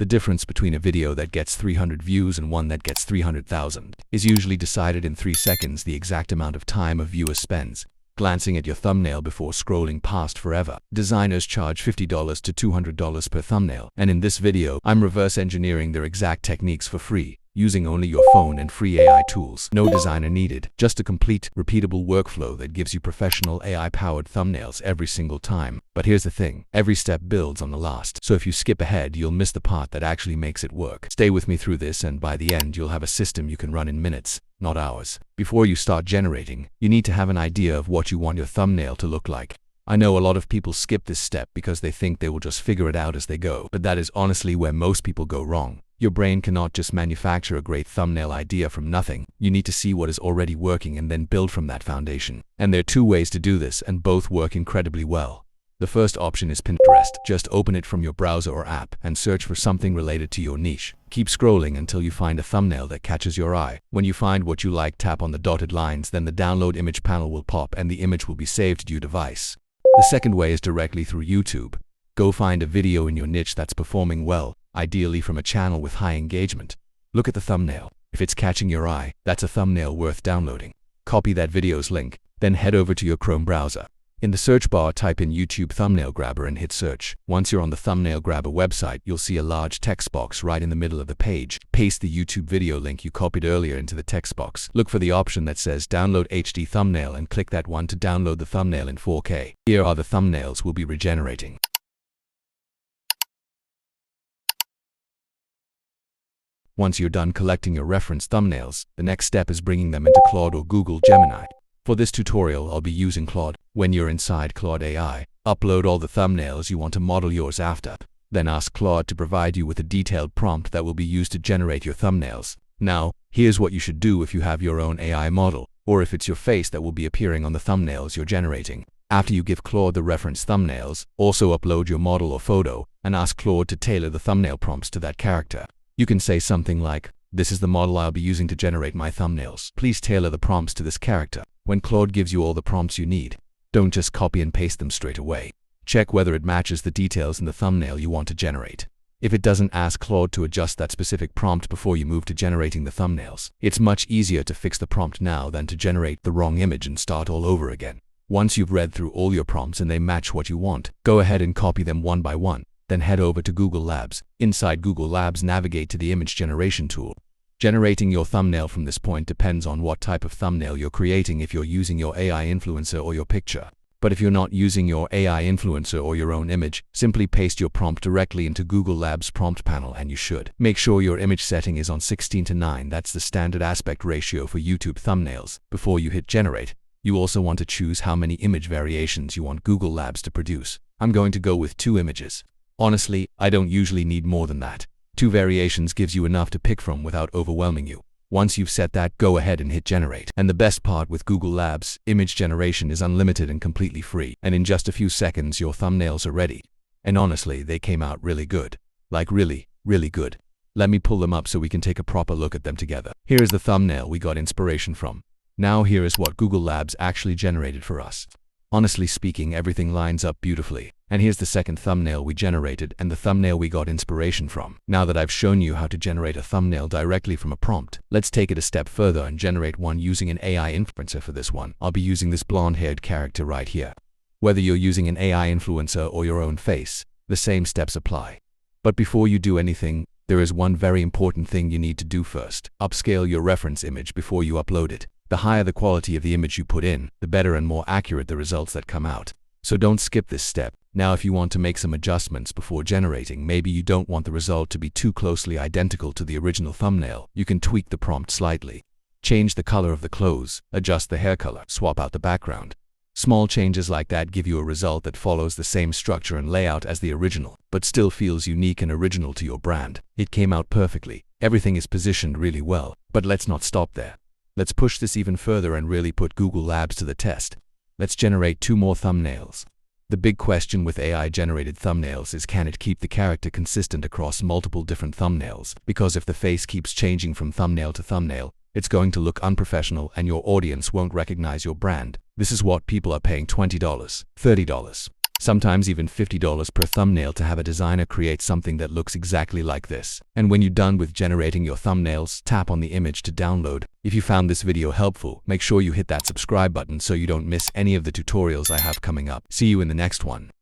The difference between a video that gets 300 views and one that gets 300,000 is usually decided in 3 seconds, the exact amount of time a viewer spends glancing at your thumbnail before scrolling past forever. Designers charge $50 to $200 per thumbnail, and in this video, I'm reverse engineering their exact techniques for free, using only your phone and free AI tools. No designer needed, just a complete, repeatable workflow that gives you professional AI-powered thumbnails every single time. But here's the thing, every step builds on the last, so if you skip ahead, you'll miss the part that actually makes it work. Stay with me through this, and by the end, you'll have a system you can run in minutes, not hours. Before you start generating, you need to have an idea of what you want your thumbnail to look like. I know a lot of people skip this step because they think they will just figure it out as they go, but that is honestly where most people go wrong. Your brain cannot just manufacture a great thumbnail idea from nothing. You need to see what is already working and then build from that foundation. And there are 2 ways to do this, and both work incredibly well. The first option is Pinterest. Just open it from your browser or app and search for something related to your niche. Keep scrolling until you find a thumbnail that catches your eye. When you find what you like, tap on the dotted lines, then the download image panel will pop and the image will be saved to your device. The second way is directly through YouTube. Go find a video in your niche that's performing well, ideally from a channel with high engagement. Look at the thumbnail. If it's catching your eye, that's a thumbnail worth downloading. Copy that video's link, then head over to your Chrome browser. In the search bar, type in YouTube Thumbnail Grabber and hit search. Once you're on the Thumbnail Grabber website, you'll see a large text box right in the middle of the page. Paste the YouTube video link you copied earlier into the text box. Look for the option that says Download HD Thumbnail and click that one to download the thumbnail in 4K. Here are the thumbnails we'll be regenerating. Once you're done collecting your reference thumbnails, the next step is bringing them into Claude or Google Gemini. For this tutorial, I'll be using Claude. When you're inside Claude AI, upload all the thumbnails you want to model yours after. Then ask Claude to provide you with a detailed prompt that will be used to generate your thumbnails. Now, here's what you should do if you have your own AI model, or if it's your face that will be appearing on the thumbnails you're generating. After you give Claude the reference thumbnails, also upload your model or photo, and ask Claude to tailor the thumbnail prompts to that character. You can say something like, "This is the model I'll be using to generate my thumbnails. Please tailor the prompts to this character." When Claude gives you all the prompts you need, don't just copy and paste them straight away. Check whether it matches the details in the thumbnail you want to generate. If it doesn't, ask Claude to adjust that specific prompt before you move to generating the thumbnails. It's much easier to fix the prompt now than to generate the wrong image and start all over again. Once you've read through all your prompts and they match what you want, go ahead and copy them one by one. Then head over to Google Labs. Inside Google Labs, navigate to the image generation tool. Generating your thumbnail from this point depends on what type of thumbnail you're creating, if you're using your AI influencer or your picture. But if you're not using your AI influencer or your own image, simply paste your prompt directly into Google Labs prompt panel and you should. Make sure your image setting is on 16:9, that's the standard aspect ratio for YouTube thumbnails. Before you hit generate, you also want to choose how many image variations you want Google Labs to produce. I'm going to go with 2 images. Honestly, I don't usually need more than that. 2 variations gives you enough to pick from without overwhelming you. Once you've set that, go ahead and hit generate. And the best part with Google Labs, image generation is unlimited and completely free. And in just a few seconds, your thumbnails are ready. And honestly, they came out really good. Like really, really good. Let me pull them up so we can take a proper look at them together. Here is the thumbnail we got inspiration from. Now here is what Google Labs actually generated for us. Honestly speaking, everything lines up beautifully. And here's the second thumbnail we generated and the thumbnail we got inspiration from. Now that I've shown you how to generate a thumbnail directly from a prompt, let's take it a step further and generate one using an AI influencer. For this one, I'll be using this blonde-haired character right here. Whether you're using an AI influencer or your own face, the same steps apply. But before you do anything, there is one very important thing you need to do first. Upscale your reference image before you upload it. The higher the quality of the image you put in, the better and more accurate the results that come out. So don't skip this step. Now, if you want to make some adjustments before generating, maybe you don't want the result to be too closely identical to the original thumbnail, you can tweak the prompt slightly. Change the color of the clothes, adjust the hair color, swap out the background. Small changes like that give you a result that follows the same structure and layout as the original, but still feels unique and original to your brand. It came out perfectly. Everything is positioned really well. But let's not stop there. Let's push this even further and really put Google Labs to the test. Let's generate 2 more thumbnails. The big question with AI-generated thumbnails is, can it keep the character consistent across multiple different thumbnails? Because if the face keeps changing from thumbnail to thumbnail, it's going to look unprofessional and your audience won't recognize your brand. This is what people are paying $20, $30, sometimes even $50 per thumbnail to have a designer create something that looks exactly like this. And when you're done with generating your thumbnails, tap on the image to download. If you found this video helpful, make sure you hit that subscribe button so you don't miss any of the tutorials I have coming up. See you in the next one.